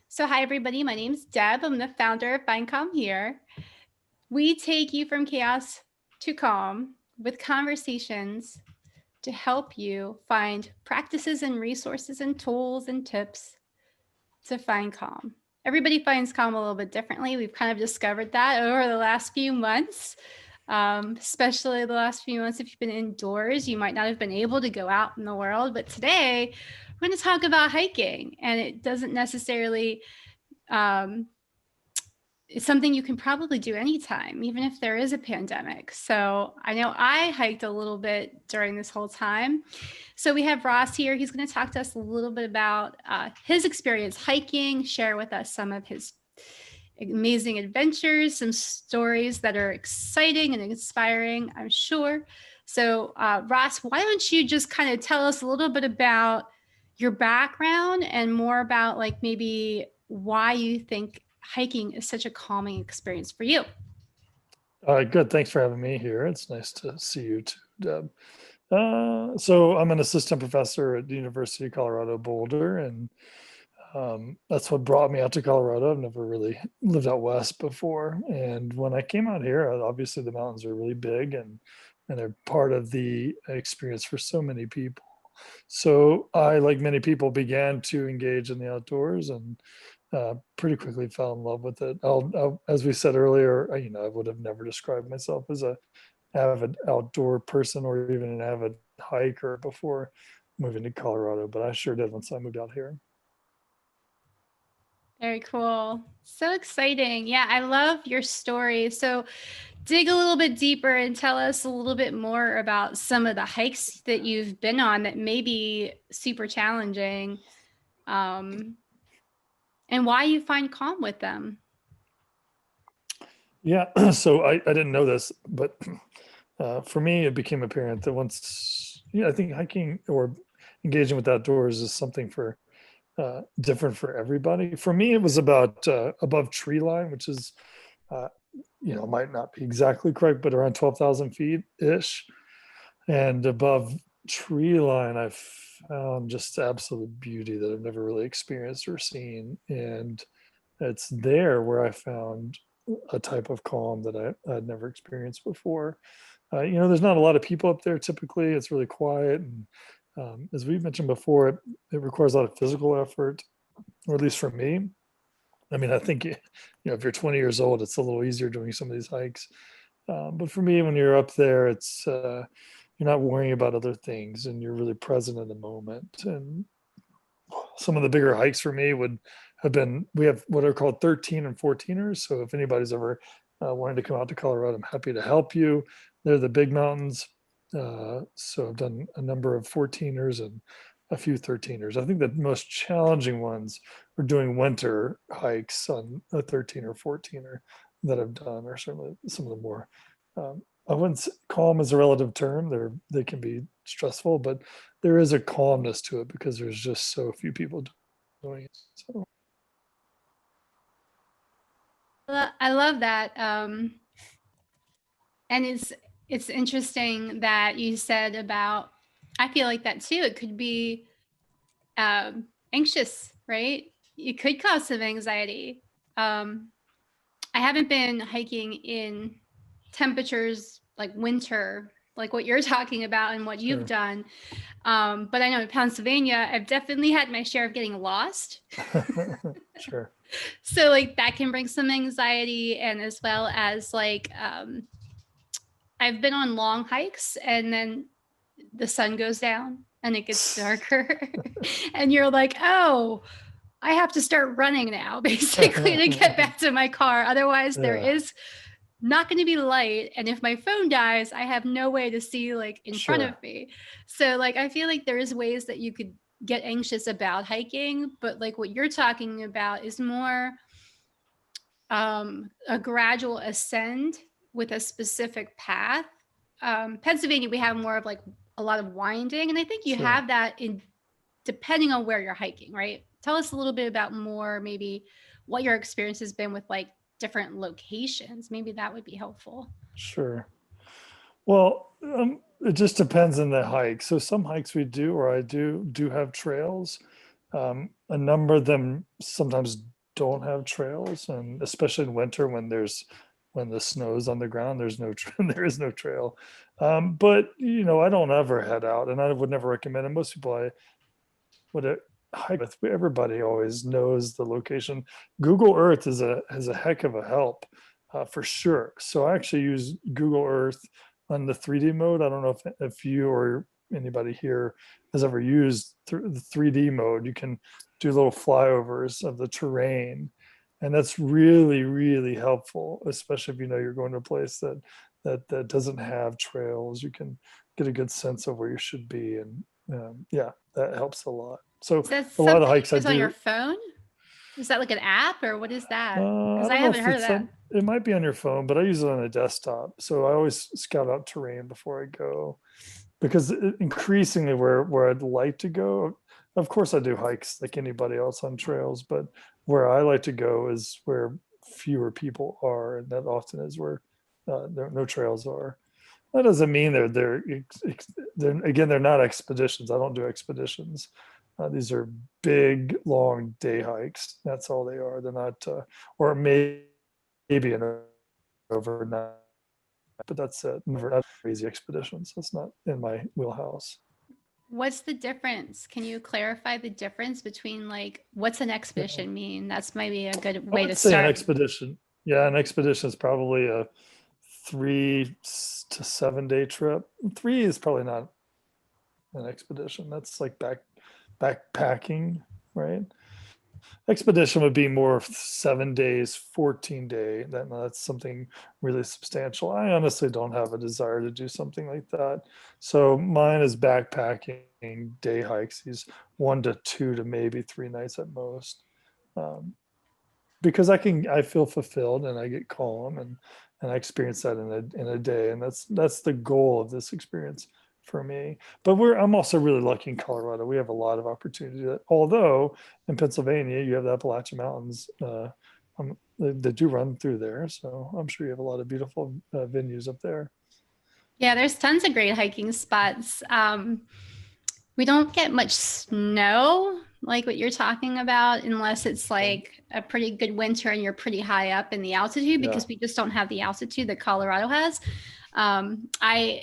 So hi everybody, my name's Deb. I'm the founder of Find Calm Here. We take you from chaos to calm with conversations to help you find practices and resources and tools and tips to find calm. Everybody finds calm a little bit differently. We've kind of discovered that over the last few months, especially the last few months. If you've been indoors, you might not have been able to go out in the world. But today, we're going to talk about hiking, and it doesn't necessarily it's something you can probably do anytime, even if there is a pandemic. So I know I hiked a little bit during this whole time. So we have Ross here. He's going to talk to us a little bit about his experience hiking, share with us some of his amazing adventures, some stories that are exciting and inspiring, I'm sure. So Ross, why don't you just kind of tell us a little bit about your background and more about like maybe why you think hiking is such a calming experience for you. Good. Thanks for having me here. It's nice to see you too, Deb. So I'm an assistant professor at the University of Colorado Boulder, and that's what brought me out to Colorado. I've never really lived out west before, and when I came out here, obviously the mountains are really big, and they're part of the experience for so many people. So I, like many people, began to engage in the outdoors and pretty quickly fell in love with it. As we said earlier, I would have never described myself as a avid outdoor person or even an avid hiker before moving to Colorado, but I sure did once I moved out here. Very cool. So exciting. Yeah, I love your story. So dig a little bit deeper and tell us a little bit more about some of the hikes that you've been on that may be super challenging, um, and why you find calm with them. Yeah, so I didn't know this, but for me, it became apparent that once, I think hiking or engaging with outdoors is something for different for everybody. For me, it was about above tree line, which is, uh, might not be exactly correct, but around 12,000 feet ish. And above tree line, I found just absolute beauty that I've never really experienced or seen. And it's there where I found a type of calm that I'd never experienced before. There's not a lot of people up there typically. It's really quiet. And as we mentioned before, it requires a lot of physical effort, or at least for me. I mean, I think, if you're 20 years old, it's a little easier doing some of these hikes. But for me, when you're up there, you're not worrying about other things and you're really present in the moment. And some of the bigger hikes for me would have been, we have what are called 13 and 14ers. So if anybody's ever wanting to come out to Colorado, I'm happy to help you. They're the big mountains. So I've done a number of 14ers and a few 13ers. I think the most challenging ones are doing winter hikes on a 13 or 14er that I've done, are certainly some of the more, I wouldn't say calm is a relative term. They can be stressful, but there is a calmness to it because there's just so few people doing it. So I love that. And it's interesting that you said about, I feel like that too. It could be anxious, right? It could cause some anxiety. I haven't been hiking in temperatures like winter, like what you're talking about and what you've sure. done. But I know in Pennsylvania, I've definitely had my share of getting lost. Sure. So like that can bring some anxiety, and as well as like I've been on long hikes and then the sun goes down and it gets darker and you're like, oh, I have to start running now basically to get back to my car. Otherwise there Yeah, is not going to be light, and if my phone dies, I have no way to see like in front of sure. me. So like I feel like there is ways that you could get anxious about hiking, but like what you're talking about is more a gradual ascend with a specific path. Pennsylvania, we have more of like a lot of winding, and I think you Sure. have that in depending on where you're hiking, right? Tell us a little bit about more maybe what your experience has been with like different locations. Maybe that would be helpful. Sure. Well, it just depends on the hike. So some hikes we do, or I do have trails. A number of them sometimes don't have trails, and especially in winter when the snow's on the ground, there's no there is no trail. But I don't ever head out, and I would never recommend it. Most people I would hike with, everybody always knows the location. Google Earth is a heck of a help, for sure. So I actually use Google Earth on the 3D mode. I don't know if you or anybody here has ever used the 3D mode. You can do little flyovers of the terrain, and that's really, really helpful, especially if you're going to a place that doesn't have trails. You can get a good sense of where you should be, and yeah, that helps a lot. So Is that a lot of the something hikes you I use on your do, phone? Is that like an app or what is that? I Because I don't know haven't if heard of it's that. on, it might be on your phone, but I use it on a desktop. So I always scout out terrain before I go, because increasingly where I'd like to go, of course I do hikes like anybody else on trails, but where I like to go is where fewer people are, and that often is where there no trails are. That doesn't mean they're not expeditions. I don't do expeditions. These are big, long day hikes. That's all they are. They're not, or maybe an overnight, but that's it. Never not crazy expeditions. That's not in my wheelhouse. What's the difference? Can you clarify the difference between like what's an Yeah. expedition mean? That's maybe a good I way would to say an start. expedition. Yeah, an expedition is probably a 3 to 7 day trip. 3 is probably not an expedition. That's like backpacking, right? Expedition would be more of 7 days, 14-day. That's something really substantial. I honestly don't have a desire to do something like that. So mine is backpacking day hikes, these 1 to 2 to maybe 3 nights at most. Um, because I feel fulfilled and I get calm, and I experience that in a day. And that's the goal of this experience for me. But I'm also really lucky in Colorado. We have a lot of opportunity to, although in Pennsylvania you have the Appalachian Mountains, they do run through there. So I'm sure you have a lot of beautiful venues up there. Yeah, there's tons of great hiking spots. We don't get much snow like what you're talking about unless it's Um, like a pretty good winter and you're pretty high up in the altitude yeah, because we just don't have the altitude that Colorado has. I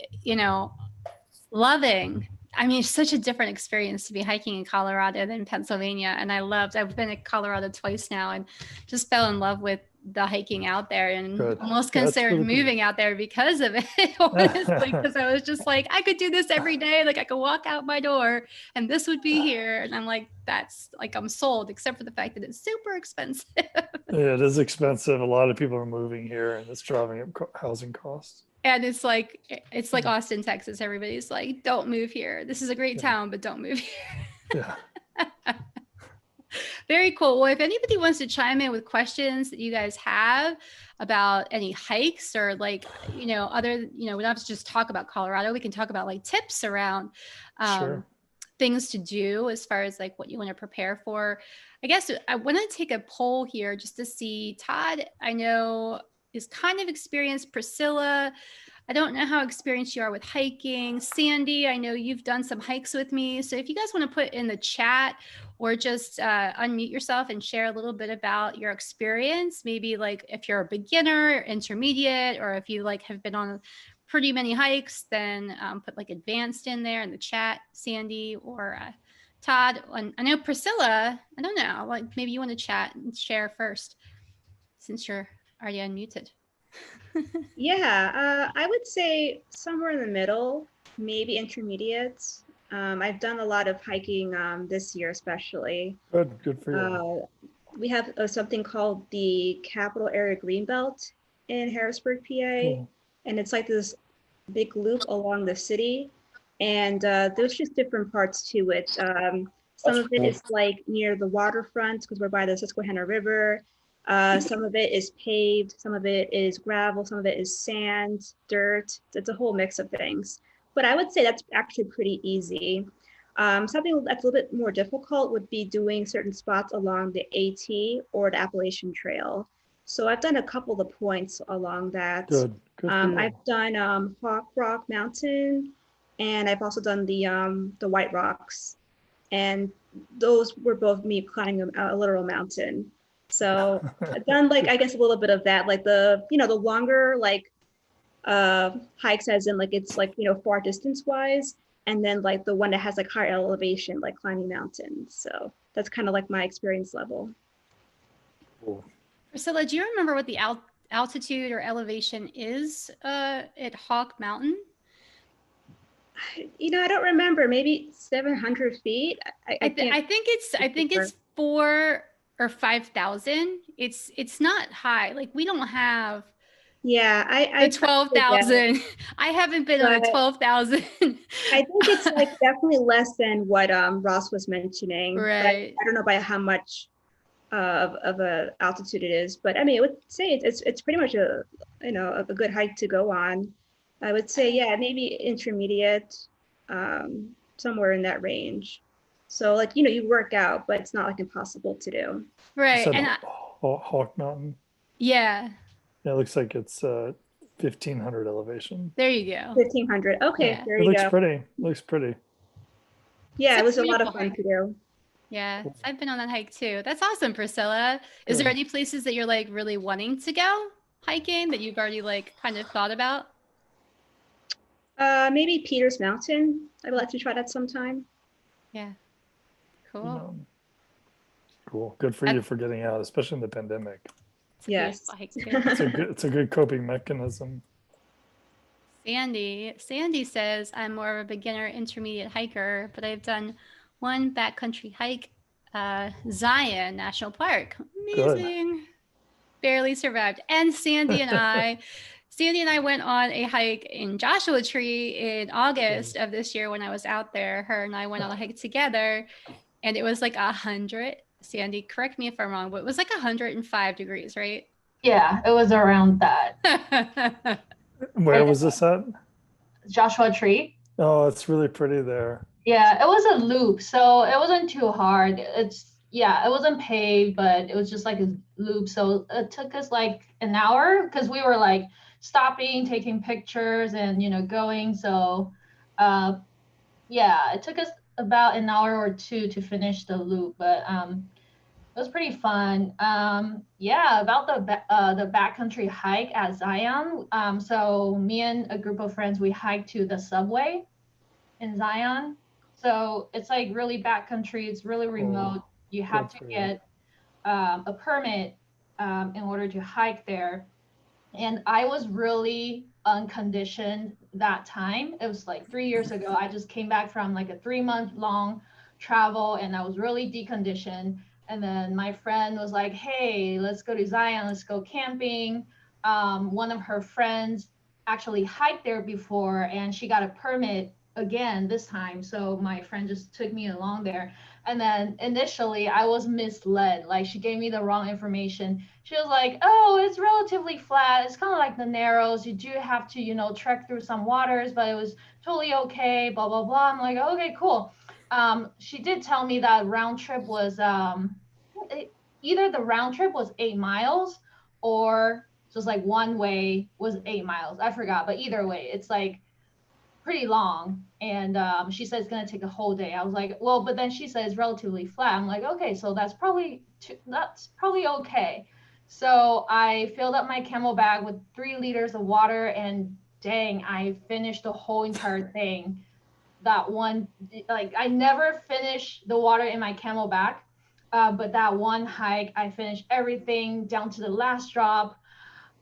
loving. I mean, it's such a different experience to be hiking in Colorado than Pennsylvania. And I've been to Colorado twice now and just fell in love with the hiking out there and good. almost Yeah, it's considered really pretty. moving out there because of it, honestly, because I was just like, I could do this every day. Like I could walk out my door and this would be here. And I'm like, that's like, I'm sold, except for the fact that it's super expensive. Yeah, it is expensive. A lot of people are moving here, and it's driving up housing costs. And it's like Mm, Austin, Texas. Everybody's like, don't move here. This is a great yeah, town, but don't move here. yeah, Very cool. Well, if anybody wants to chime in with questions that you guys have about any hikes or like, we don't have to just talk about Colorado. We can talk about like tips around um, sure. things to do as far as like what you want to prepare for. I guess I want to take a poll here just to see. Todd, I know, is kind of experienced. Priscilla, I don't know how experienced you are with hiking. Sandy, I know you've done some hikes with me. So if you guys want to put in the chat or just unmute yourself and share a little bit about your experience, maybe like if you're a beginner, intermediate, or if you like have been on pretty many hikes, then put like advanced in there in the chat, Sandy or Todd. And I know Priscilla, I don't know, like maybe you want to chat and share first since you're already unmuted. Yeah, I would say somewhere in the middle, maybe intermediate. I've done a lot of hiking this year, especially. Good for you. Uh, we have something called the Capital Area Greenbelt in Harrisburg, PA, Cool. and it's like this big loop along the city. And there's just different parts to it. Some That's of it cool. is like near the waterfront because we're by the Susquehanna River. Some of it is paved, some of it is gravel, some of it is sand, dirt. It's a whole mix of things. But I would say that's actually pretty easy. Something that's a little bit more difficult would be doing certain spots along the AT or the Appalachian Trail. So I've done a couple of the points along that. Good for you. I've done Hawk Rock Mountain, and I've also done the White Rocks, and those were both me climbing a literal mountain. So I've done like, I guess a little bit of that, like the, the longer like hikes as in like, it's like, far distance wise. And then like the one that has like higher elevation, like climbing mountains. So that's kind of like my experience level. Cool. Priscilla, do you remember what the altitude or elevation is at Hawk Mountain? I don't remember, maybe 700 feet. I can't. I think it's 4 or 5,000. It's not high. Like we don't have Yeah, the 12,000. I haven't been on a 12,000. I think it's like definitely less than what Ross was mentioning. Right. But I don't know by how much of a altitude it is. But I mean, I would say it's pretty much a a good hike to go on. I would say, yeah, maybe intermediate, somewhere in that range. So like, you work out, but it's not like impossible to do. Right. Said And Hawk Mountain. yeah. Yeah, it looks like it's 1,500 elevation. There you go. 1,500. Okay, Yeah. there It you looks go. pretty. It looks pretty. Yeah, It's it was a lot of beautiful fun hike. to do. Yeah, I've been on that hike too. That's awesome, Priscilla. Is there Good. any places that you're like really wanting to go hiking that you've already like kind of thought about? Maybe Peters Mountain. I would like to try that sometime. Yeah. Cool. Cool. Good for you for getting out, especially in the pandemic. It's a Yes. beautiful hike too. It's a good coping mechanism. Sandy says I'm more of a beginner intermediate hiker, but I've done one backcountry hike, Zion National Park. Amazing. Barely survived. And Sandy and I went on a hike in Joshua Tree in August of this year when I was out there. Her and I went on a hike together, and it was like 100. Sandy, correct me if I'm wrong, but it was like 105 degrees, right? Yeah, it was around that. Where was this at? Joshua Tree. Oh, it's really pretty there. Yeah, it was a loop, so it wasn't too hard. It wasn't paved, but it was just like a loop. So it took us like an hour because we were like stopping, taking pictures, and going. So, it took us about an hour or two to finish the loop, but it was pretty fun. About the backcountry hike at Zion. So me and a group of friends, we hiked to the subway in Zion. So it's like really backcountry. It's really remote. You have to get a permit in order to hike there. And I was really unconditioned that time. It was like 3 years ago. I just came back from like a 3-month long travel, and I was really deconditioned. And then my friend was like, hey, let's go to Zion, let's go camping. One of her friends actually hiked there before, and she got a permit again this time. So my friend just took me along there. And then initially I was misled. Like she gave me the wrong information. She was like, oh, it's relatively flat. It's kind of like the Narrows. You do have to, trek through some waters, but it was totally okay, blah, blah, blah. I'm like, okay, cool. She did tell me that round trip was either the round trip was 8 miles or just like one way was 8 miles. I forgot, but either way, it's like pretty long. And she said it's gonna take a whole day. I was like, well, but then she said it's relatively flat. I'm like, okay, so that's probably okay. So I filled up my camel bag with 3 liters of water, and dang, I finished the whole entire thing. That one, like I never finished the water in my camel bag, but that one hike, I finished everything down to the last drop.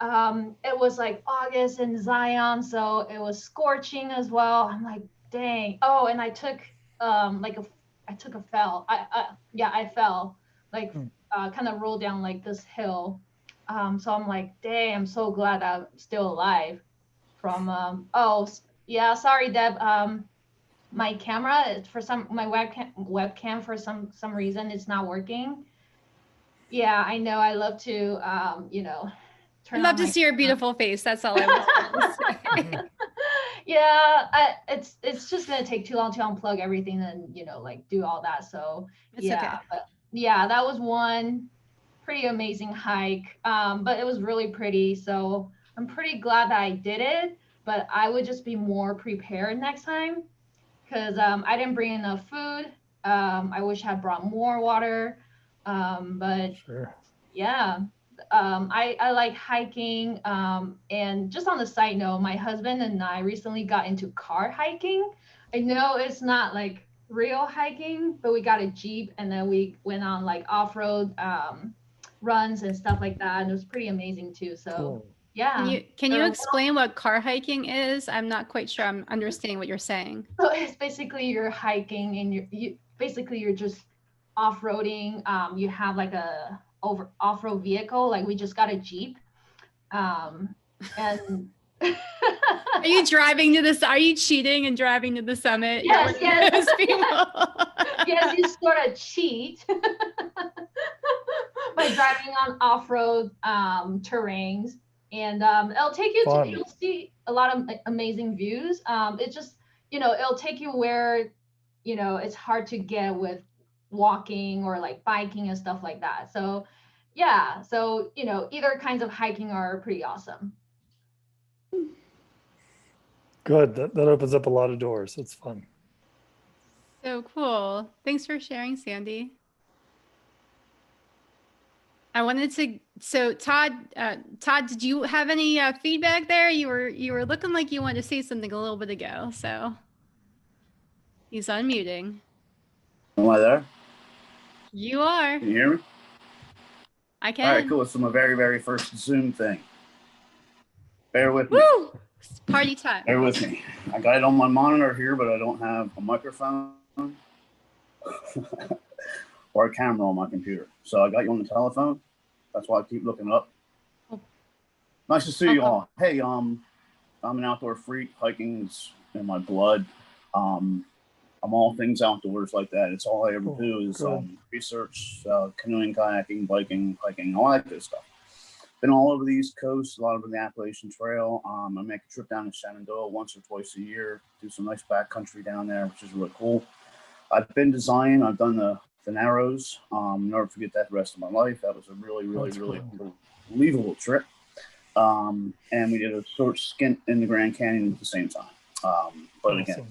It was like August in Zion, so it was scorching as well. I'm like, dang. Oh, and I took a fell. I fell, like kind of rolled down like this hill. So I'm like, dang, I'm so glad I'm still alive. Sorry, Deb. My camera my webcam for some reason it's not working. Yeah, I know. I love to I'd love to see your beautiful face. That's all I was going to say. Yeah, it's just gonna take too long to unplug everything and like do all that. So It's okay. But yeah, that was one pretty amazing hike. But it was really pretty. So I'm pretty glad that I did it. But I would just be more prepared next time, because I didn't bring enough food. I wish I had brought more water. But sure. Yeah. I like hiking. And just on the side note, my husband and I recently got into car hiking. I know it's not like real hiking, but we got a Jeep and then we went on like off-road runs and stuff like that. And it was pretty amazing too. So Cool. yeah. Can you So, explain what car hiking is? I'm not quite sure I'm understanding what you're saying. so it's basically you're hiking and you're just off-roading. You have like a off-road vehicle. Like we just got a Jeep. And Are you driving to this? Are you cheating and driving to the summit? Yes, yes. Those people. yes, you sort of cheat by driving on off-road terrains, and it'll take you Fun. to you'll see a lot of amazing views. It just it'll take you where it's hard to get with walking or like biking and stuff like that. So yeah, so either kinds of hiking are pretty awesome. Good. That opens up a lot of doors. It's fun. So cool. Thanks for sharing, Sandy. I wanted to. So Todd, did you have any feedback there? You were looking like you wanted to say something a little bit ago. So he's unmuting. Am I there? You are. Can you hear me? I can. All right, cool. It's my very, very first Zoom thing. Bear with me. Woo! It's party time. Bear with me. I got it on my monitor here, but I don't have a microphone or a camera on my computer. So I got you on the telephone. That's why I keep looking up. Oh. Nice to see you all. Hey, I'm an outdoor freak. Hiking's in my blood. I'm all things outdoors like that. It's all I ever do is research, canoeing, kayaking, biking, hiking, all that good stuff. Been all over the East Coast, a lot over the Appalachian Trail. I make a trip down to Shenandoah once or twice a year, do some nice backcountry down there, which is really cool. I've been to Zion. I've done the Narrows. Never forget that the rest of my life. That was a really, really, really unbelievable trip. And we did a short stint in the Grand Canyon at the same time. But again,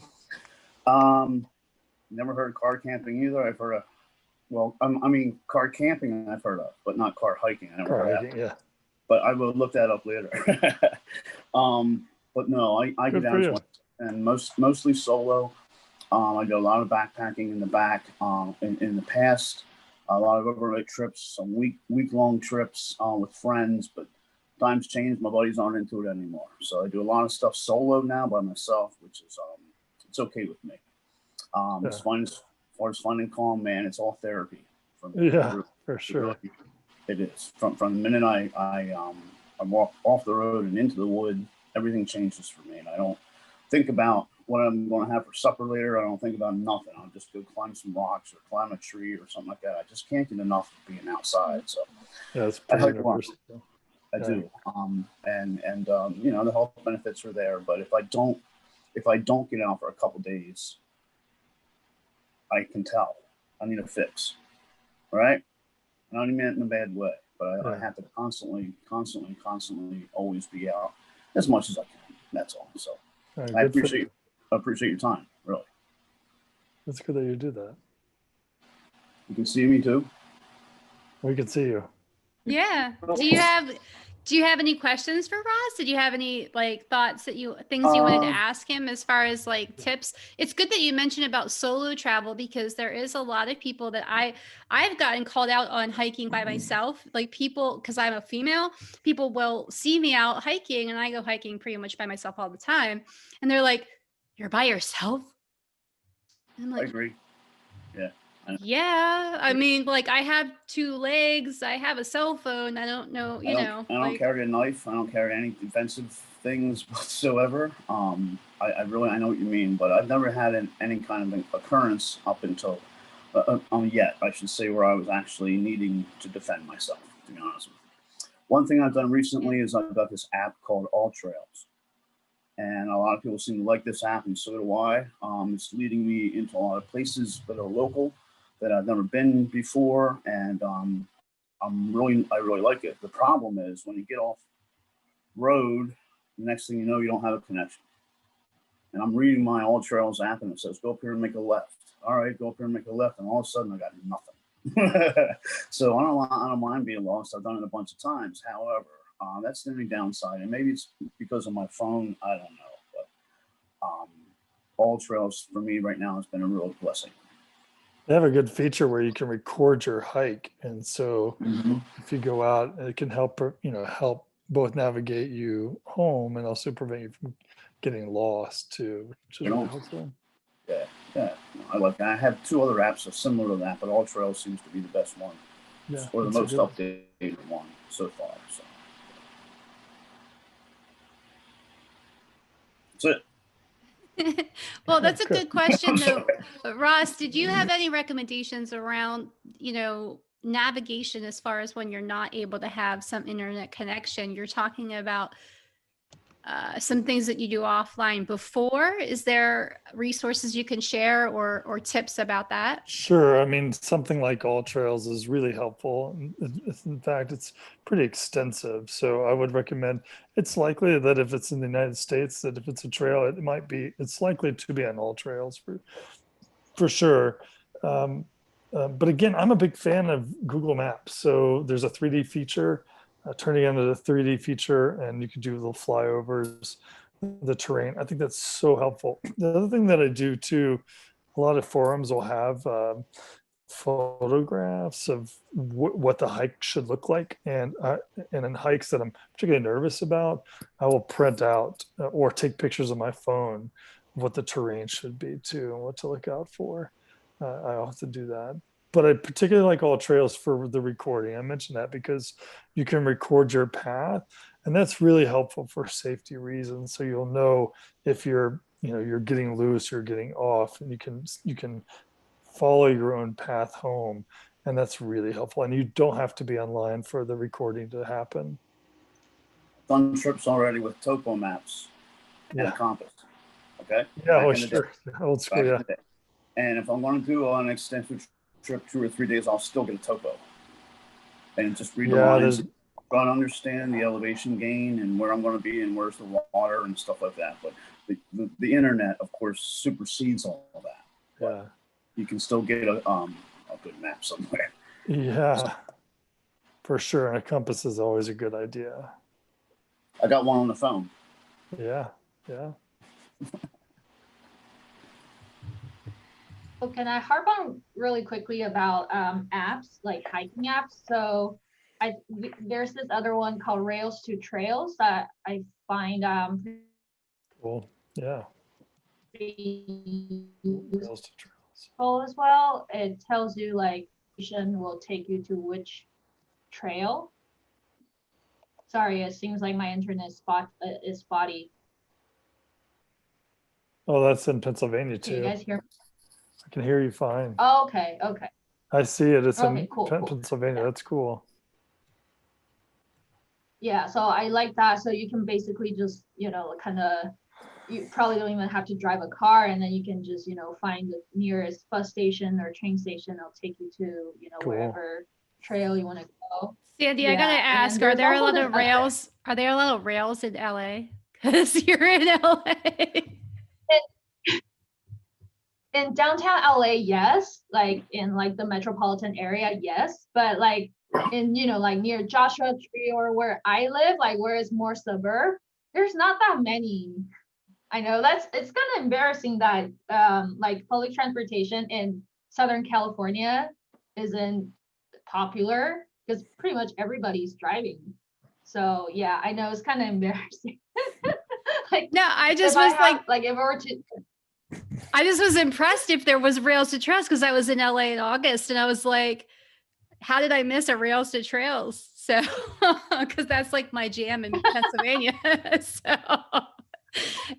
never heard of car camping either. I've heard of, car camping I've heard of, but not car hiking. I never heard of that. Yeah. But I will look that up later. But no, I get down to and mostly solo. I do a lot of backpacking in the back. In the past, a lot of overnight trips, some week-long trips with friends, but times change. My buddies aren't into it anymore. So I do a lot of stuff solo now by myself, which is it's okay with me. As far as finding calm, man, it's all therapy. For sure. It is. From the minute I walk off the road and into the wood, everything changes for me. And I don't think about what I'm going to have for supper later. I don't think about nothing. I'll just go climb some rocks or climb a tree or something like that. I just can't get enough of being outside. So yeah, it's pretty universal. I do. The health benefits are there. But if I don't get out for a couple days, I can tell I need a fix. Right? I don't mean it in a bad way, but I have to constantly always be out as much as I can. That's all. So I appreciate your time, really. It's good that you do that. You can see me too. We can see you. Yeah. Do you have any questions for Ross? Did you have any thoughts things you wanted to ask him as far as tips? It's good that you mentioned about solo travel because there is a lot of people that I've gotten called out on hiking by myself. People, because I'm a female, people will see me out hiking and I go hiking pretty much by myself all the time. And they're like, "You're by yourself?" And I'm like, I agree. Yeah. Yeah, I mean, I have 2 legs, I have a cell phone, I don't know, I don't carry a knife, I don't carry any defensive things whatsoever. I know what you mean, but I've never had any kind of occurrence up until yet, I should say, where I was actually needing to defend myself, to be honest with you. One thing I've done recently is I've got this app called All Trails. And a lot of people seem to like this app, and so do I. It's leading me into a lot of places that are local that I've never been before, and I really like it. The problem is when you get off road, the next thing you know, you don't have a connection. And I'm reading my All Trails app, and it says, "Go up here and make a left." All right, go up here and make a left, and all of a sudden I got nothing. So I don't mind being lost. I've done it a bunch of times. However, that's the only downside, and maybe it's because of my phone. I don't know, but all trails for me right now has been a real blessing. They have a good feature where you can record your hike, and so if you go out, it can help help both navigate you home and also prevent you from getting lost too, which is really helpful. Yeah, yeah. I have 2 other apps that are similar to that, but All Trails seems to be the best one, Yeah, or the that's a most good updated one so far. So that's it. Well, that's a Good. good question I'm though. sorry. Ross, did you have any recommendations around, navigation as far as when you're not able to have some internet connection? You're talking about some things that you do offline before. Is there resources you can share or tips about that? Sure. I mean, something like All Trails is really helpful. In fact, it's pretty extensive. So I would recommend, it's likely that if it's in the United States, that if it's a trail, it's likely to be on All Trails for sure. But again, I'm a big fan of Google Maps. So there's a 3D feature, turning on the 3D feature, and you can do little flyovers, the terrain. I think that's so helpful. The other thing that I do too, a lot of forums will have photographs of what the hike should look like, and in hikes that I'm particularly nervous about, I will print out or take pictures of my phone of what the terrain should be too, and what to look out for. I often do that, but I particularly like All Trails for the recording. I mentioned that because you can record your path, and that's really helpful for safety reasons. So you'll know if you're getting loose or getting off, and you can follow your own path home, and that's really helpful. And you don't have to be online for the recording to happen. Done trips already with topo maps and a compass. Okay. Yeah. Oh, sure. Old school. Yeah. And if I'm going to do an extensive trip, 2 or 3 days, I'll still get a topo and just read the lines. Try to understand the elevation gain and where I'm going to be and where's the water and stuff like that. But the internet, of course, supersedes all of that. Yeah. You can still get a good map somewhere. Yeah, for sure. And a compass is always a good idea. I got one on the phone. Yeah. Yeah. So can I harp on really quickly about apps, like hiking apps? So there's this other one called Rails to Trails that I find Cool. Yeah. Rails to Trails as well. It tells you like will take you to which trail. Sorry, it seems like my internet is spotty. Oh, that's in Pennsylvania too. Can you guys hear me? I can hear you fine. Oh, okay. I see it. It's in cool. Pennsylvania. That's cool. Yeah, so I like that. So you can basically just, you probably don't even have to drive a car, and then you can just, find the nearest bus station or train station. It'll take you to, Cool. wherever trail you want to go. Sandy, I gotta ask, are there a lot of rails? Are there a lot of rails in LA? Because you're in LA. In downtown LA, yes. Like in like the metropolitan area, yes. But like in, like near Joshua Tree or where I live, like where it's more suburb, there's not that many. I know it's kind of embarrassing that like public transportation in Southern California isn't popular because pretty much everybody's driving. So yeah, I know it's kind of embarrassing. Like no, I just was like if I were to. I just was impressed if there was Rails to Trails because I was in LA in August and I was like, how did I miss a Rails to Trails? So, because that's like my jam in Pennsylvania. So,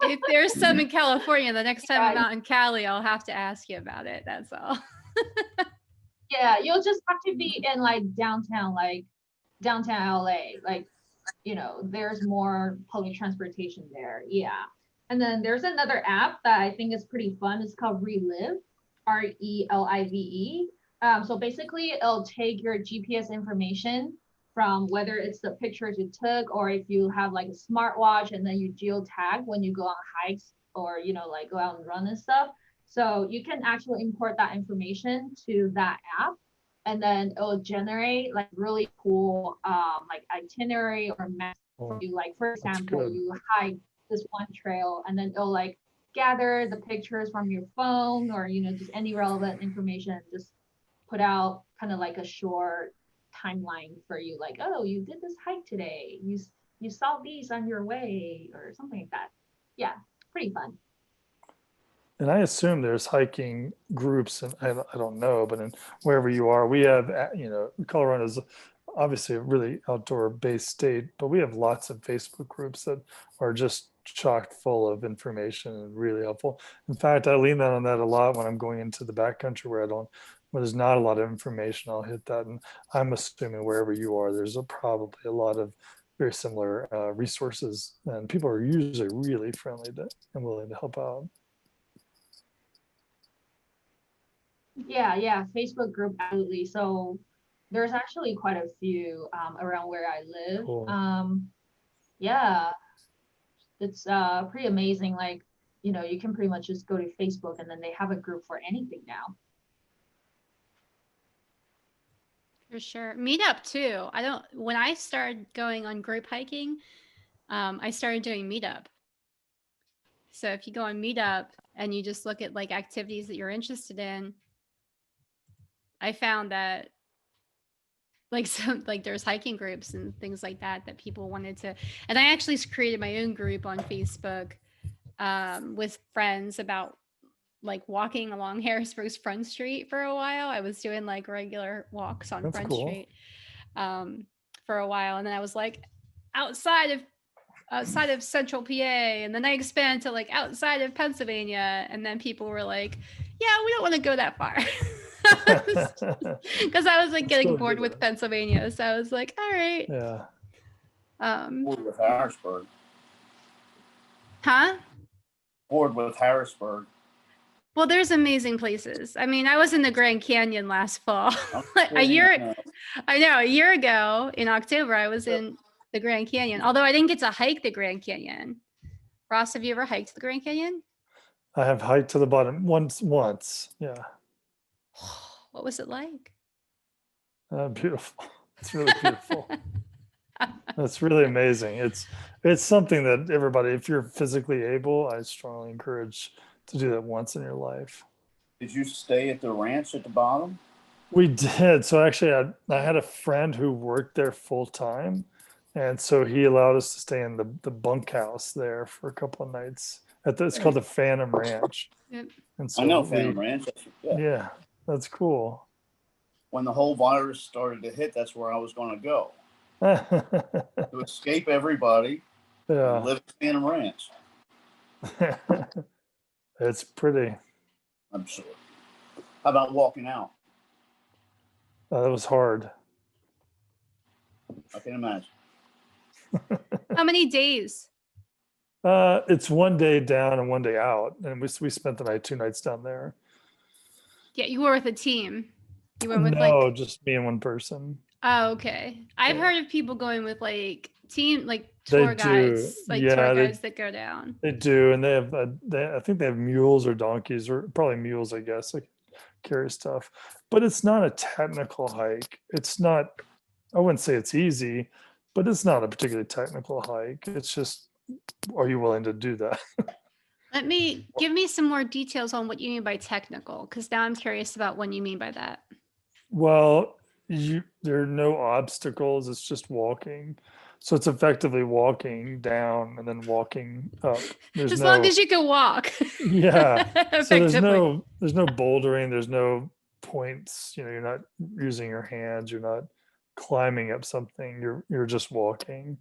if there's some in California, the next time I'm out in Cali, I'll have to ask you about it. That's all. Yeah, you'll just have to be in like downtown LA. Like, there's more public transportation there. Yeah. And then there's another app that I think is pretty fun. It's called Relive, RELIVE. So basically, it'll take your GPS information from whether it's the pictures you took or if you have like a smartwatch and then you geotag when you go on hikes or, like go out and run and stuff. So you can actually import that information to that app. and then it'll generate like really cool like itinerary or map for you. Like for example, good. you hike this one trail, and then it'll like gather the pictures from your phone or just any relevant information, just put out kind of like a short timeline for you, like, oh, you did this hike today, you saw these on your way or something like that. Yeah, pretty fun. And I assume there's hiking groups, and I don't know, but in wherever you are, we have, Colorado is obviously a really outdoor based state, but we have lots of Facebook groups that are just chock full of information and really helpful. In fact, I lean on that a lot when I'm going into the backcountry where there's not a lot of information. I'll hit that. And I'm assuming wherever you are, there's probably a lot of very similar resources, and people are usually really friendly and willing to help out. Yeah, Facebook group, absolutely. So there's actually quite a few around where I live. Cool. Yeah, it's pretty amazing. Like, you can pretty much just go to Facebook and then they have a group for anything now. For sure. Meetup too. When I started going on group hiking, I started doing Meetup. So if you go on Meetup and you just look at like activities that you're interested in, I found that there's hiking groups and things like that people wanted to, and I actually created my own group on Facebook with friends about like walking along Harrisburg's Front Street for a while. I was doing like regular walks on That's Front cool. Street for a while, and then I was like outside of Central PA, and then I expanded to like outside of Pennsylvania, and then people were like, yeah, we don't want to go that far. Because I was like getting bored with Pennsylvania, so I was like, all right. Yeah. Bored with Harrisburg. Huh? Bored with Harrisburg. Well, there's amazing places. I mean, I was in the Grand Canyon last fall. A year ago in October, I was in the Grand Canyon, although I didn't get to hike the Grand Canyon. Ross, have you ever hiked the Grand Canyon? I have hiked to the bottom once. Yeah. What was it like? Beautiful. It's really beautiful. It's really amazing. It's something that everybody, if you're physically able, I strongly encourage to do that once in your life. Did you stay at the ranch at the bottom? We did. So actually, I had a friend who worked there full time, and so he allowed us to stay in the bunkhouse there for a couple of nights. It's called the Phantom Ranch. Yep. And so I know Phantom Ranch. Yeah, that's cool. When the whole virus started to hit, that's where I was going to go. To escape everybody. Yeah. And live at Phantom Ranch. It's pretty. I'm sure. How about walking out? That was hard. I can imagine. How many days? It's one day down and one day out, and we spent the night 2 nights down there. Yeah, you were with a team. You went with just me and one person. Oh, okay. I've heard of people going with like tour guides, tour guides that go down. They do, and they have I think they have mules or donkeys, or probably mules, I guess, like carry stuff. But it's not a technical hike. It's not. I wouldn't say it's easy, but it's not a particularly technical hike. It's just, are you willing to do that? Give me some more details on what you mean by technical, because now I'm curious about what you mean by that. Well, there are no obstacles. It's just walking. So it's effectively walking down and then walking up. Long as you can walk. Yeah. So there's no bouldering. There's no points. You're not using your hands. You're not climbing up something. You're just walking.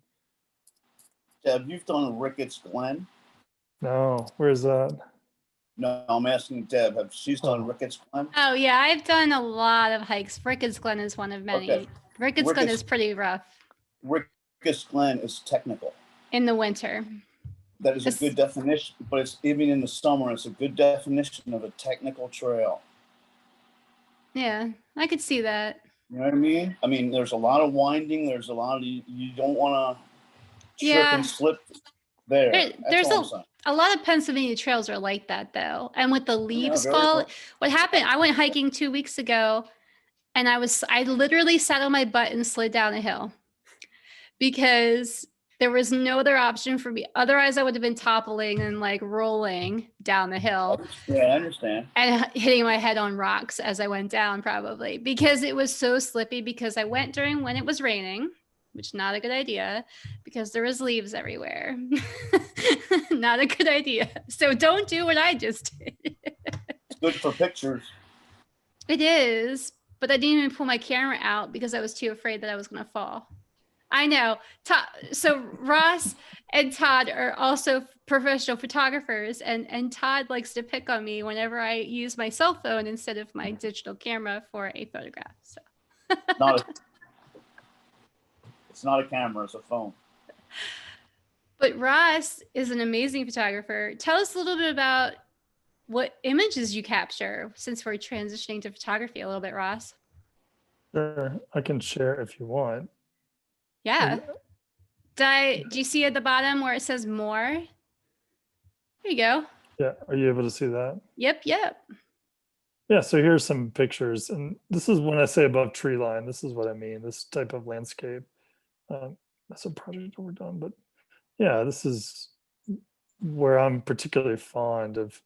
Deb, you've done Ricketts Glen? No. Where's that? No, I'm asking Deb. She's done Ricketts Glen? Oh yeah, I've done a lot of hikes. Ricketts Glen is one of many. Okay. Ricketts Glen is pretty rough. Ricketts Glen is technical. In the winter. That is a good definition, but it's even in the summer, it's a good definition of a technical trail. Yeah, I could see that. You know what I mean? I mean, there's a lot of winding. There's a lot of, you don't want to trip and slip there. There's a lot of Pennsylvania trails are like that though. And with the leaves fall, what happened, I went hiking 2 weeks ago And I literally sat on my butt and slid down a hill because there was no other option for me. Otherwise, I would have been toppling and like rolling down the hill. Yeah, I understand. And hitting my head on rocks as I went down, probably because it was so slippy. Because I went during when it was raining, which is not a good idea because there was leaves everywhere. Not a good idea. So don't do what I just did. It's good for pictures. It is, but I didn't even pull my camera out because I was too afraid that I was going to fall. I know. So Ross and Todd are also professional photographers, and Todd likes to pick on me whenever I use my cell phone instead of my digital camera for a photograph. So It's not a camera, it's a phone. But Ross is an amazing photographer. Tell us a little bit about what images you capture since we're transitioning to photography a little bit, Ross. Sure, I can share if you want. Yeah. Do you see at the bottom where it says more? There you go. Yeah, are you able to see that? Yep. Yeah, so here's some pictures, and this is when I say above tree line, this is what I mean, this type of landscape. That's a project I worked on, but yeah, this is where I'm particularly fond of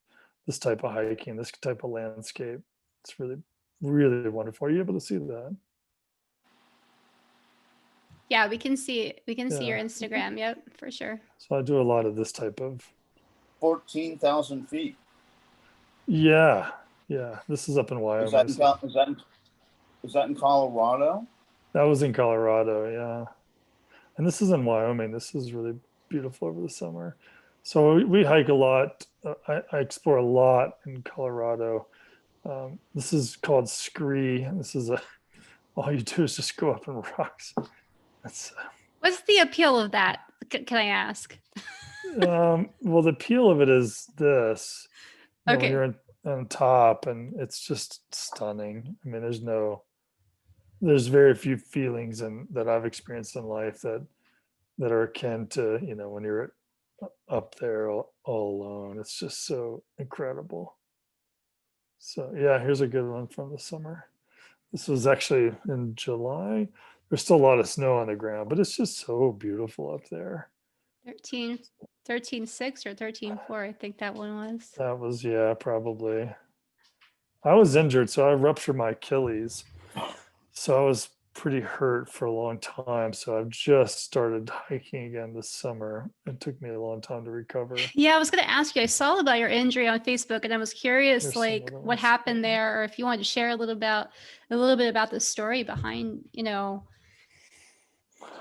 this type of hiking, this type of landscape. It's really, really wonderful. Are you able to see that? Yeah, we can see see your Yeah. Instagram. Yep, for sure. So I do a lot of this type of. 14,000 feet. Yeah. This is up in Wyoming. Is that in Colorado? That was in Colorado, yeah. And this is in Wyoming. This is really beautiful over the summer. So we hike a lot. I explore a lot in Colorado. This is called scree. This is all you do is just go up in rocks. What's the appeal of that? Can I ask? Well, the appeal of it is this. When Okay. you're on top, and it's just stunning. I mean, there's very few feelings that I've experienced in life that are akin to, when you're up there all alone. It's just so incredible. So yeah, here's a good one from the summer. This was actually in July. There's still a lot of snow on the ground, but it's just so beautiful up there. 13.6 or 13.4, I think that one was. That was, yeah, probably. I was injured, so I ruptured my Achilles. So I was pretty hurt for a long time. So I've just started hiking again this summer. It took me a long time to recover. Yeah, I was going to ask you. I saw about your injury on Facebook, and I was curious, Here's like, some other what ones. happened there, or if you wanted to share a little bit about the story behind,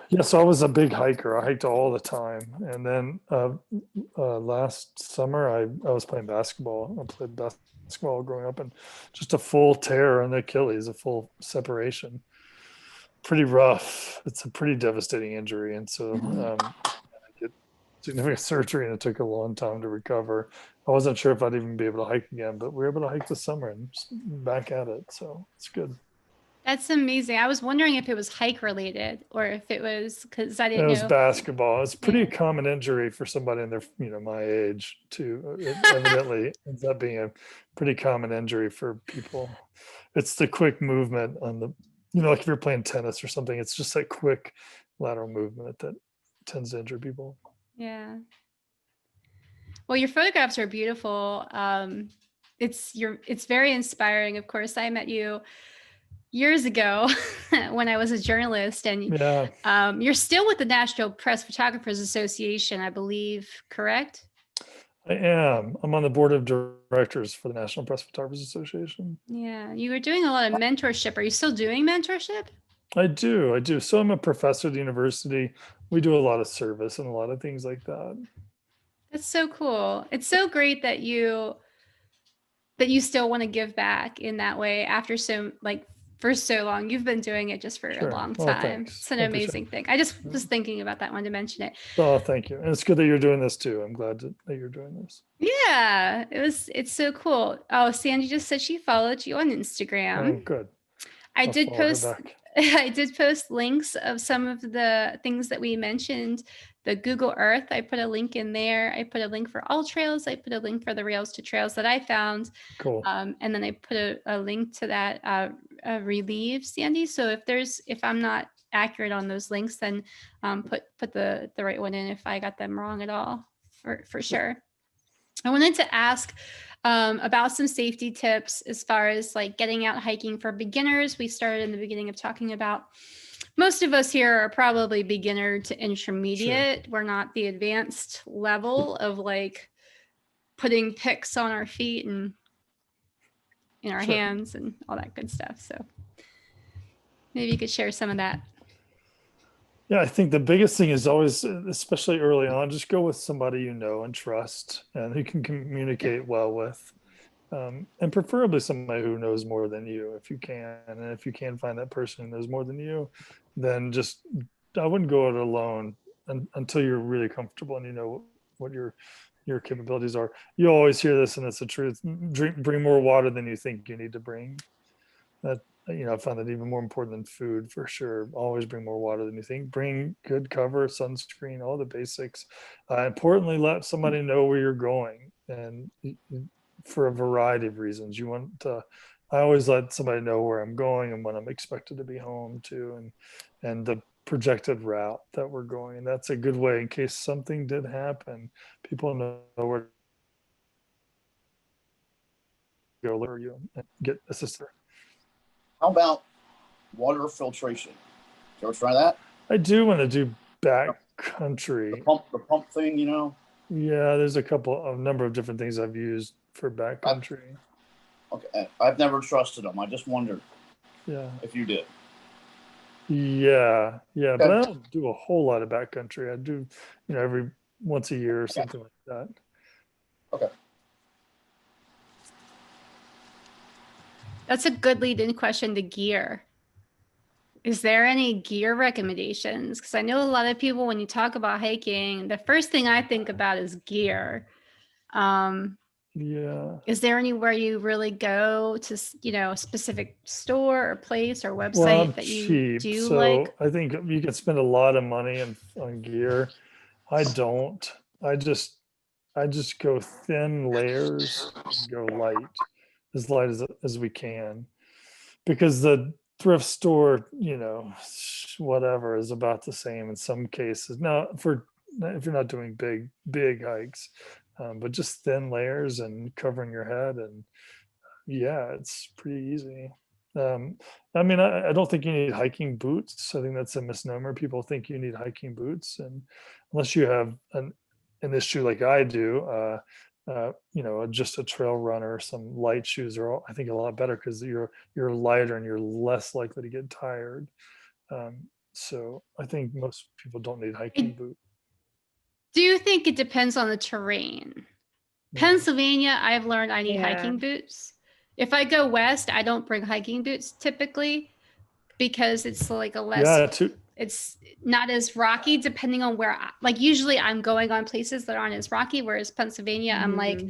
Yeah, so I was a big hiker. I hiked all the time. And then last summer, I was playing basketball. I played basketball growing up, and just a full tear on the Achilles, a full separation. Pretty rough. It's a pretty devastating injury. And so I get significant surgery, and it took a long time to recover. I wasn't sure if I'd even be able to hike again, but we were able to hike this summer and just back at it. So it's good. That's amazing. I was wondering if it was hike related or if it was because I didn't It was know. basketball. It's pretty Yeah. common injury for somebody in their, my age too. It evidently ends up being a pretty common injury for people. It's the quick movement on the, like if you're playing tennis or something, it's just that quick lateral movement that tends to injure people. Yeah. Well, your photographs are beautiful. It's very inspiring. Of course, I met you years ago when I was a journalist, and Yeah. You're still with the National Press Photographers Association, I believe, correct? I am. I'm on the board of directors for the National Press Photographers Association. Yeah, you were doing a lot of mentorship. Are you still doing mentorship? I do. So I'm a professor at the university. We do a lot of service and a lot of things like that. That's so cool. It's so great that you still want to give back in that way after for so long. You've been doing it just for a long time. Thanks. It's an amazing thing. I just was thinking about that, wanted to mention it. Oh, thank you. And it's good that you're doing this too. I'm glad that you're doing this. Yeah, it's so cool. Oh, Sandy just said she followed you on Instagram. Oh, good. I I'll did follow her post back. I did post links of some of the things that we mentioned. The Google Earth, I put a link in there. I put a link for all trails. I put a link for the Rails to Trails that I found. Cool. And then I put a link to that Relieve, Sandy. So if I'm not accurate on those links, then put the right one in if I got them wrong at all, for sure. I wanted to ask about some safety tips as far as like getting out hiking for beginners. We started in the beginning of talking about most of us here are probably beginner to intermediate. Sure. We're not the advanced level of like putting picks on our feet and in our sure. hands and all that good stuff. So maybe you could share some of that. Yeah, I think the biggest thing is always, especially early on, just go with somebody you know and trust and who can communicate well with. And preferably somebody who knows more than you if you can. And if you can find that person who knows more than you, then I wouldn't go it alone until you're really comfortable and you know what your capabilities are. You always hear this, and it's the truth. Bring more water than you think you need to bring. That, I found that even more important than food, for sure. Always bring more water than you think. Bring good cover, sunscreen, all the basics. Importantly, let somebody know where you're going, and for a variety of reasons. I always let somebody know where I'm going and when I'm expected to be home too, and the projected route that we're going. And that's a good way in case something did happen. People know where to go look for you and get assistance. How about water filtration? Did you ever try that? I do want to do backcountry. The pump thing, Yeah, there's a number of different things I've used for backcountry. Okay, I've never trusted them. I just wondered. Yeah. If you did. Yeah, Okay. But I don't do a whole lot of backcountry. I do, every once a year or something like that. Okay. That's a good lead-in question to gear. Is there any gear recommendations? Because I know a lot of people, when you talk about hiking, the first thing I think about is gear. Yeah. Is there anywhere you really go to, a specific store or place or website that you do so like? I think you can spend a lot of money on gear. I don't. I just go thin layers and go light as we can, because the thrift store, whatever, is about the same in some cases. Now, if you're not doing big hikes, but just thin layers and covering your head, and yeah, it's pretty easy. I don't think you need hiking boots. I think that's a misnomer. People think you need hiking boots, and unless you have an issue like I do, just a trail runner, some light shoes are, I think, a lot better because you're lighter and you're less likely to get tired. So I think most people don't need hiking boots. Do you think it depends on the terrain? Pennsylvania, I've learned I need hiking boots. If I go west, I don't bring hiking boots typically because it's like it's not as rocky depending on where, usually I'm going on places that aren't as rocky, whereas Pennsylvania, I'm like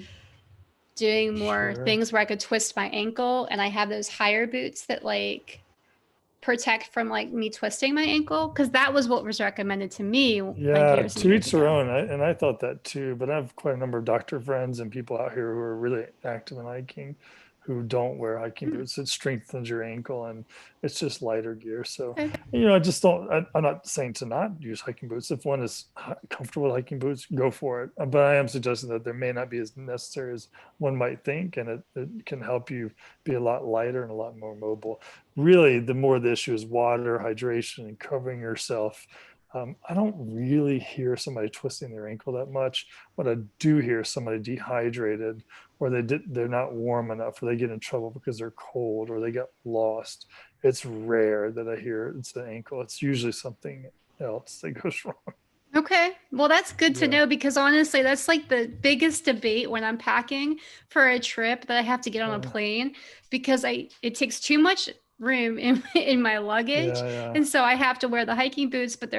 doing more things where I could twist my ankle, and I have those higher boots that protect from me twisting my ankle, because that was what was recommended to me. Yeah, to each their own. And I thought that too, but I have quite a number of doctor friends and people out here who are really active in hiking who don't wear hiking boots. It strengthens your ankle, and it's just lighter gear. So, I just don't, I'm not saying to not use hiking boots. If one is comfortable with hiking boots, go for it. But I am suggesting that there may not be as necessary as one might think, and it can help you be a lot lighter and a lot more mobile. Really, the more the issue is water, hydration, and covering yourself. I don't really hear somebody twisting their ankle that much. What I do hear is somebody dehydrated, or they're not warm enough, or they get in trouble because they're cold, or they got lost. It's rare that I hear it's the ankle. It's usually something else that goes wrong. Okay. Well, that's good to know, because honestly, that's the biggest debate when I'm packing for a trip that I have to get on a plane, because it takes too much room in my luggage. Yeah. And so I have to wear the hiking boots, but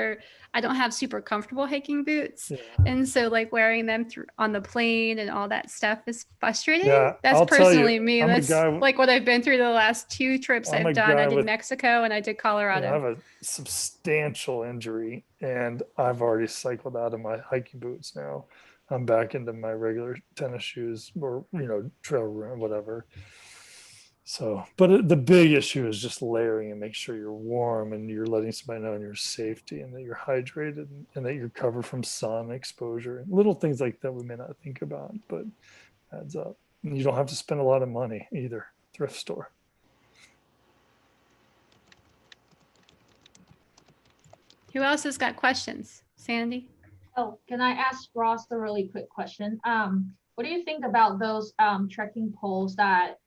I don't have super comfortable hiking boots. Yeah. And so like wearing them on the plane and all that stuff is frustrating. Yeah, That's I'll tell personally you, me. I'm a That's guy. like what I've been through the last 2 trips I'm a I've done. I guy did with, Mexico and I did I Colorado. have a substantial injury, and I've already cycled out of my hiking boots now. I'm back into my regular tennis shoes, or trail run, whatever. So, but the big issue is just layering and make sure you're warm and you're letting somebody know your safety and that you're hydrated and that you're covered from sun exposure. Little things like that we may not think about, but adds up. And you don't have to spend a lot of money either. Thrift store. Who else has got questions? Sandy? Oh, can I ask Ross a really quick question? What do you think about those trekking poles that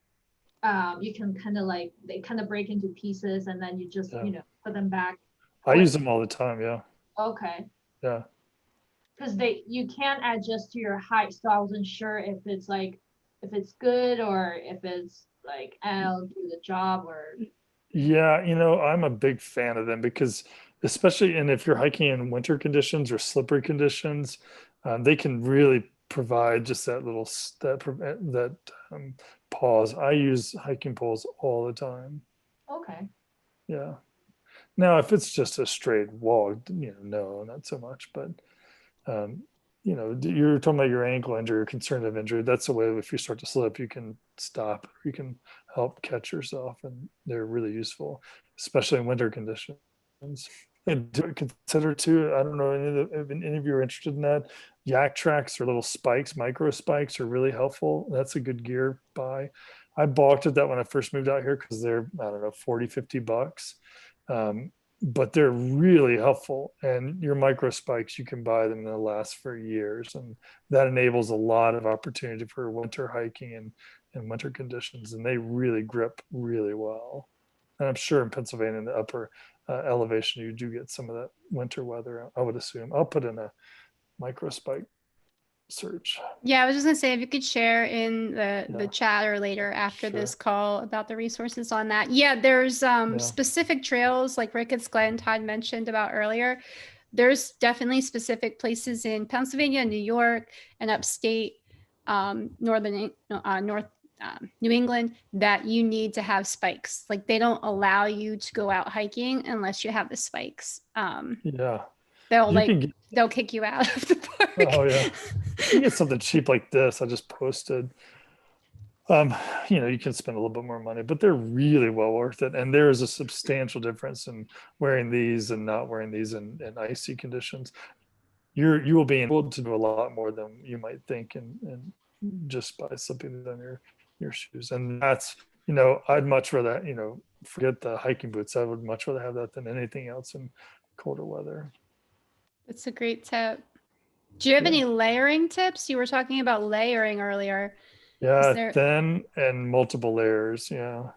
you can kind of like, they kind of break into pieces and then you just, Yeah. put them back? I use them all the time. Yeah. Okay. Yeah. Because you can't adjust to your height, so I wasn't sure if it's like, if it's good or if it's like, I'll do the job or. Yeah. I'm a big fan of them because especially, and if you're hiking in winter conditions or slippery conditions, they can really provide just that pause. I use hiking poles all the time. Okay. Yeah. Now, if it's just a straight wall, no, not so much. But you're talking about your ankle injury or concern of injury. That's the way if you start to slip, you can stop. You can help catch yourself, and they're really useful, especially in winter conditions. And do consider too. I don't know if any of you are interested in that. Yak tracks or little spikes, micro spikes, are really helpful. That's a good gear buy. I balked at that when I first moved out here because they're, I don't know, 40, $50. But they're really helpful, and your micro spikes, you can buy them and they'll last for years, and that enables a lot of opportunity for winter hiking and winter conditions, and they really grip really well. And I'm sure in Pennsylvania in the upper elevation you do get some of that winter weather, I would assume. I'll put in a micro spike search. Yeah, I was just gonna say if you could share in the chat or later after Sure. this call about the resources on that. Yeah, there's specific trails like Ricketts Glen Todd mentioned about earlier. There's definitely specific places in Pennsylvania, New York, and upstate North New England that you need to have spikes. Like they don't allow you to go out hiking unless you have the spikes. Yeah. They'll kick you out of the park. Oh yeah. You can get something cheap like this. I just posted. You can spend a little bit more money, but they're really well worth it. And there is a substantial difference in wearing these and not wearing these in icy conditions. You will be able to do a lot more than you might think, and just by slipping on your shoes. And that's, I'd much rather, forget the hiking boots. I would much rather have that than anything else in colder weather. That's a great tip. Do you have any layering tips? You were talking about layering earlier. Yeah, thin and multiple layers. Yeah.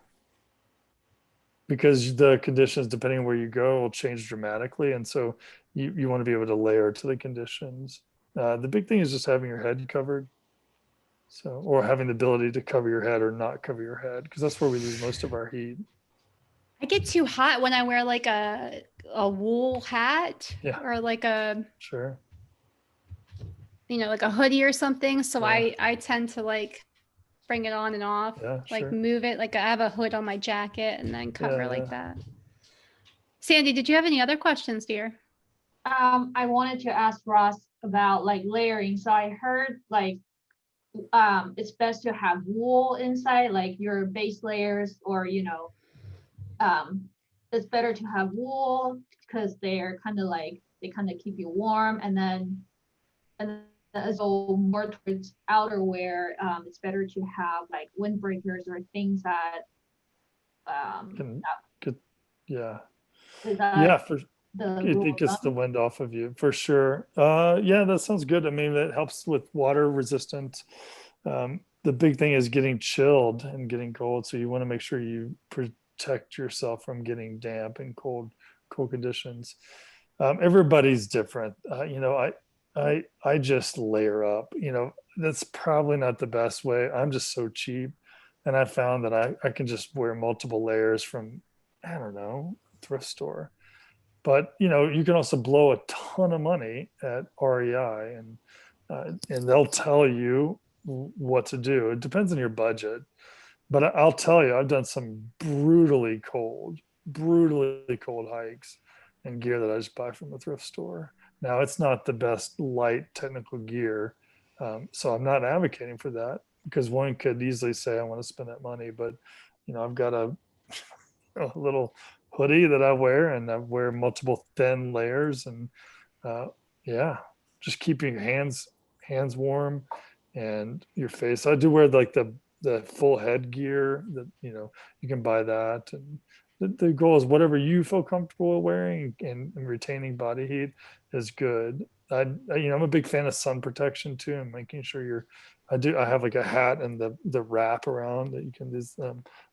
Because the conditions, depending on where you go, will change dramatically. And so you want to be able to layer to the conditions. The big thing is just having your head covered. So, or having the ability to cover your head or not cover your head, because that's where we lose most of our heat. I get too hot when I wear like a wool hat or like sure. Like a hoodie or something. So I tend to like bring it on and off, move it. Like I have a hood on my jacket and then cover like that. Sandy, did you have any other questions, dear? I wanted to ask Ross about like layering. So I heard like it's best to have wool inside, like your base layers, or it's better to have wool because they're kind of like they kind of keep you warm, and then so more towards outerwear, it's better to have like windbreakers or things that it gets the wind off of you for sure. That sounds good. I mean, that helps with water resistant. The big thing is getting chilled and getting cold, so you want to make sure you protect yourself from getting damp and cold conditions. Everybody's different. I just layer up. That's probably not the best way. I'm just so cheap. And I found that I can just wear multiple layers from, I don't know, thrift store. But, you know, you can also blow a ton of money at REI and they'll tell you what to do. It depends on your budget. But I'll tell you, I've done some brutally cold hikes and gear that I just buy from the thrift store. Now, it's not the best light technical gear. So I'm not advocating for that because one could easily say, I want to spend that money. But, you know, I've got a little hoodie that I wear and I wear multiple thin layers and yeah, just keeping your hands warm and your face. I do wear like the full head gear that, you know, you can buy that. And the goal is whatever you feel comfortable wearing and retaining body heat is good. You know, I'm a big fan of sun protection too, and making sure I have like a hat and the wrap around that you can use,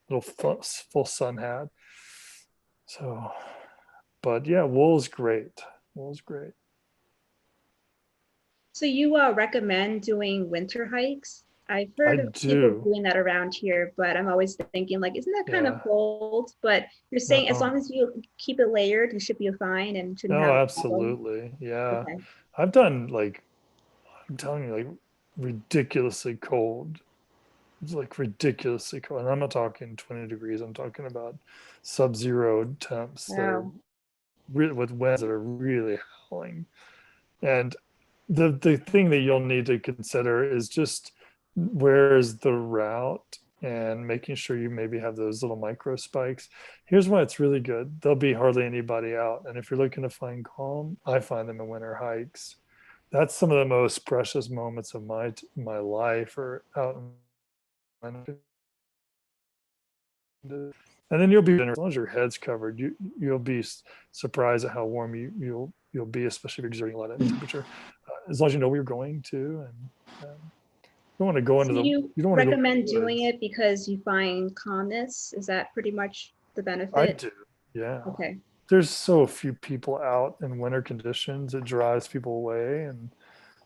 little full sun hat. So, but yeah, wool's great. Wool's great. So you recommend doing winter hikes? I've I heard of people do. doing that around here, but I'm always thinking like, isn't that kind Yeah. of cold? But you're saying as No. long as you keep it layered, you should be fine and shouldn't No, have a problem. absolutely. Yeah. Okay. I've done like, I'm telling you, like ridiculously cold. It's like ridiculously cold. And I'm not talking 20 degrees. I'm talking about sub-zero temps that are Wow. with winds that are really howling. And the thing that you'll need to consider is just where is the route and making sure you maybe have those little micro spikes. Here's why it's really good. There'll be hardly anybody out. And if you're looking to find calm, I find them in winter hikes. That's some of the most precious moments of my life are out in, and then you'll be, as long as your head's covered, you'll be surprised at how warm you'll be, especially if you're exerting a lot of temperature. As long as you know where you're going to, and you don't want to go into So you you don't want to go into recommend the doing woods. it because you find calmness? Is that pretty much the I benefit? do, yeah. Okay. There's so few people out in winter conditions, it drives people away, and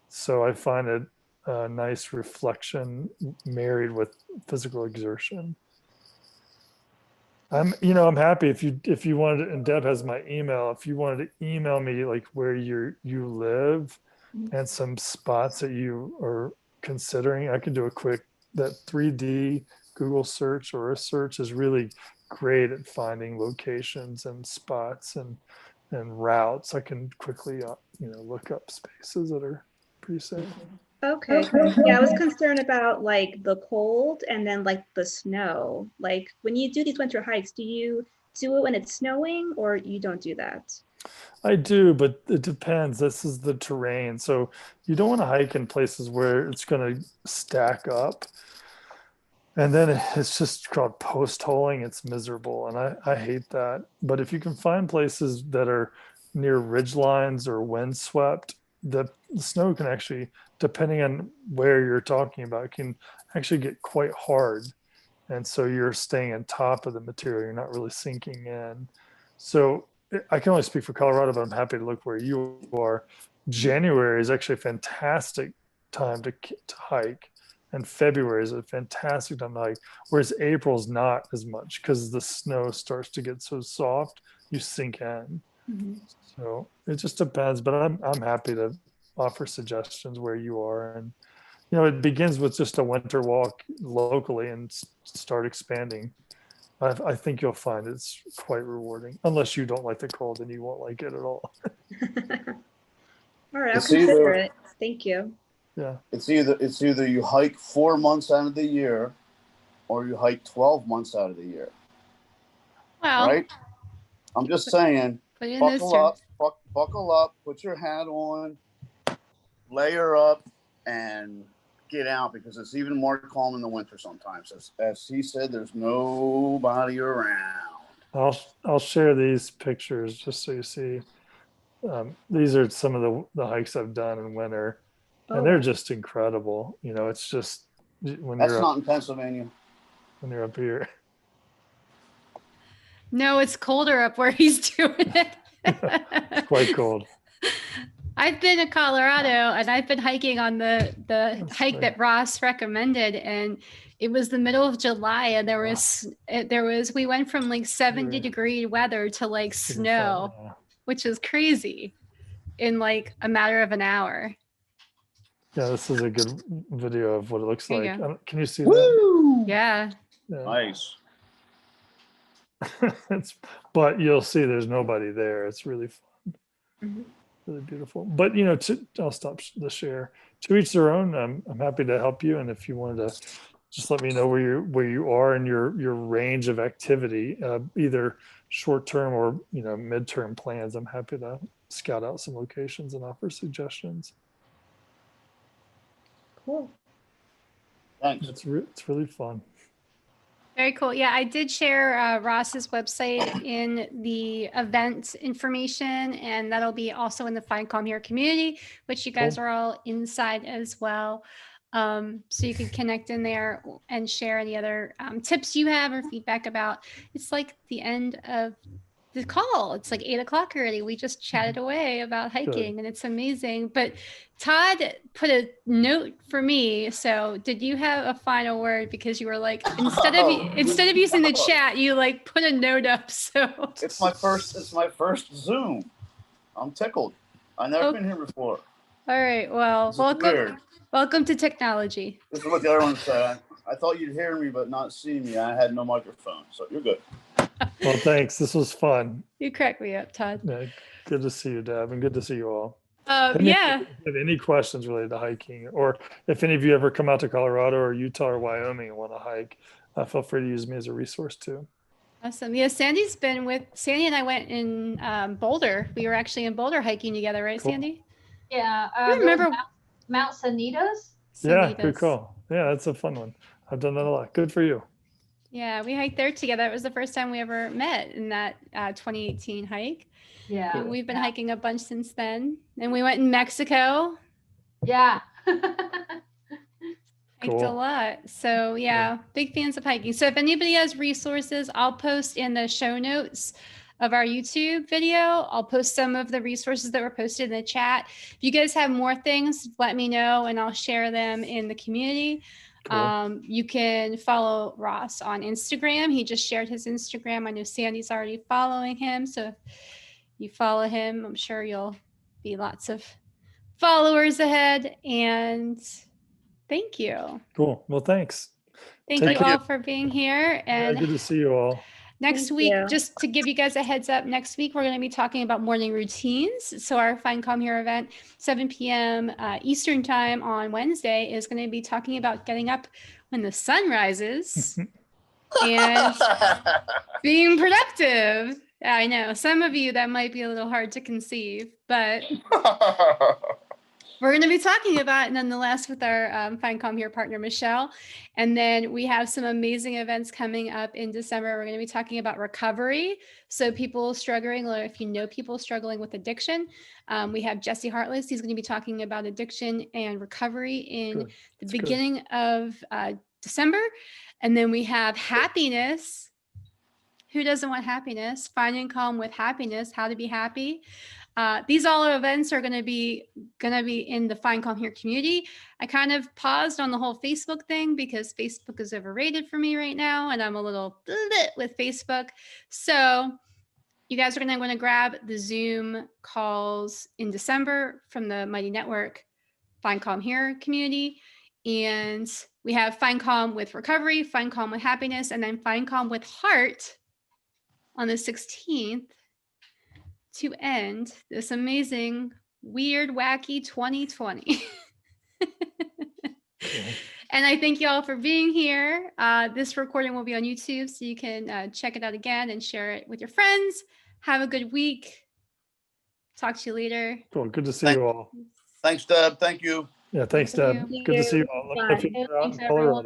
so I find it a nice reflection married with physical exertion. I'm happy if you wanted to, and Deb has my email. If you wanted to email me like where you live and some spots that you are considering, I can do a quick, that 3D Google search or a search is really great at finding locations and spots and routes. I can quickly look up spaces that are pretty safe. Okay. Yeah, I was concerned about like the cold and then like the snow. Like when you do these winter hikes, do you do it when it's snowing or you don't do that? I do, but it depends. This is the terrain. So you don't want to hike in places where it's going to stack up. And then it's just called post holing. It's miserable. And I hate that. But if you can find places that are near ridge lines or windswept, the snow can actually, depending on where you're talking about, can actually get quite hard. And so you're staying on top of the material. You're not really sinking in. So I can only speak for Colorado, but I'm happy to look where you are. January is actually a fantastic time to hike, and February is a fantastic time to hike. Whereas April's not as much because the snow starts to get so soft, you sink in. Mm-hmm. So it just depends. But I'm happy to offer suggestions where you are, and it begins with just a winter walk locally and start expanding. I think you'll find it's quite rewarding, unless you don't like the cold, and you won't like it at all. All right, I'll It's consider either it. Thank you. Yeah. it's either you hike 4 months out of the year, or you hike 12 months out of the year. Well, Right? I'm just saying. put it in those terms. Buckle up, put your hat on, layer up, and get out, because it's even more calm in the winter sometimes. As he said, there's nobody around. I'll share these pictures just so you see. These are some of the hikes I've done in winter, and they're just incredible. It's just when That's you're not in Pennsylvania. when you're up here. No, it's colder up where he's doing it. It's quite cold. I've been to Colorado and I've been hiking on the That's hike great. that Ross recommended, and it was the middle of July, and we went from like 70-degree weather to like Freaking fun, snow, yeah. which is crazy in like a matter of an hour. Yeah, this is a good video of what it looks There you like. go. Can you see that? Woo! Yeah. Yeah. Nice. But you'll see there's nobody there. It's really fun. Mhm. Really beautiful. But I'll stop the share. To each their own. I'm happy to help you, and if you wanted to, just let me know where you are in your range of activity, either short term or midterm plans. I'm happy to scout out some locations and offer suggestions. Cool. Thanks. It's really fun. Very cool. Yeah, I did share Ross's website in the event information, and that'll be also in the Find Calm Here community, which you guys Cool. are all inside as well. So you can connect in there and share any other tips you have or feedback about. It's like the end of the call. It's like 8 o'clock already. We just chatted away about hiking, and it's amazing. But Todd put a note for me. So did you have a final word? Because you were like, instead of using the chat, you like put a note up. So It's my first Zoom. I'm tickled. I've never been here before. All right. Well, This is weird. welcome to technology. This is what the other one said. I thought you'd hear me but not see me. I had no microphone, so you're good. Well, thanks. This was fun. You cracked me up, Todd. Yeah, good to see you, Deb, and good to see you all. Yeah. If you have any questions related to hiking, or if any of you ever come out to Colorado or Utah or Wyoming and want to hike, feel free to use me as a resource too. Awesome. Yeah, Sandy and I went in Boulder. We were actually in Boulder hiking together, right, Cool. Sandy? Yeah. You remember Mount Sanitas? Yeah, good call. Yeah, that's a fun one. I've done that a lot. Good for you. Yeah, we hiked there together. It was the first time we ever met in that 2018 hike. Yeah. And we've been hiking a bunch since then. And we went in Mexico. Yeah. Hiked a lot. So yeah, big fans of hiking. So if anybody has resources, I'll post in the show notes of our YouTube video. I'll post some of the resources that were posted in the chat. If you guys have more things, let me know and I'll share them in the community. Cool. You can follow Ross on Instagram. He just shared his Instagram. I know Sandy's already following him. So if you follow him, I'm sure you'll be lots of followers ahead. And thank you. Cool. Well, thanks. Thank you all for being here. And good to see you all. Next week, just to give you guys a heads up, next week we're going to be talking about morning routines. So our Find Calm Here event, 7 p.m. Eastern time on Wednesday, is going to be talking about getting up when the sun rises and being productive. I know some of you that might be a little hard to conceive, but we're going to be talking about it nonetheless with our Find Calm Here partner, Michelle. And then we have some amazing events coming up in December. We're going to be talking about recovery. So people struggling, or if you know people struggling with addiction, we have Jesse Hartless. He's going to be talking about addiction and recovery in the beginning of December. And then we have happiness. Who doesn't want happiness? Finding calm with happiness, how to be happy. These all events are going to be in the Find Calm Here community. I kind of paused on the whole Facebook thing because Facebook is overrated for me right now, and I'm a little with Facebook. So you guys are going to want to grab the Zoom calls in December from the Mighty Network Find Calm Here community. And we have Find Calm with recovery, Find Calm with happiness, and then Find Calm with heart on the 16th. To end this amazing, weird, wacky 2020. And I thank you all for being here. This recording will be on YouTube, so you can check it out again and share it with your friends. Have a good week. Talk to you later. Cool. Good to see you all. Thanks, Deb. Thank you. Yeah, thanks, Deb. Good to see you all. Bye. See y'all.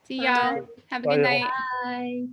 See y'all. Have a good night. Bye.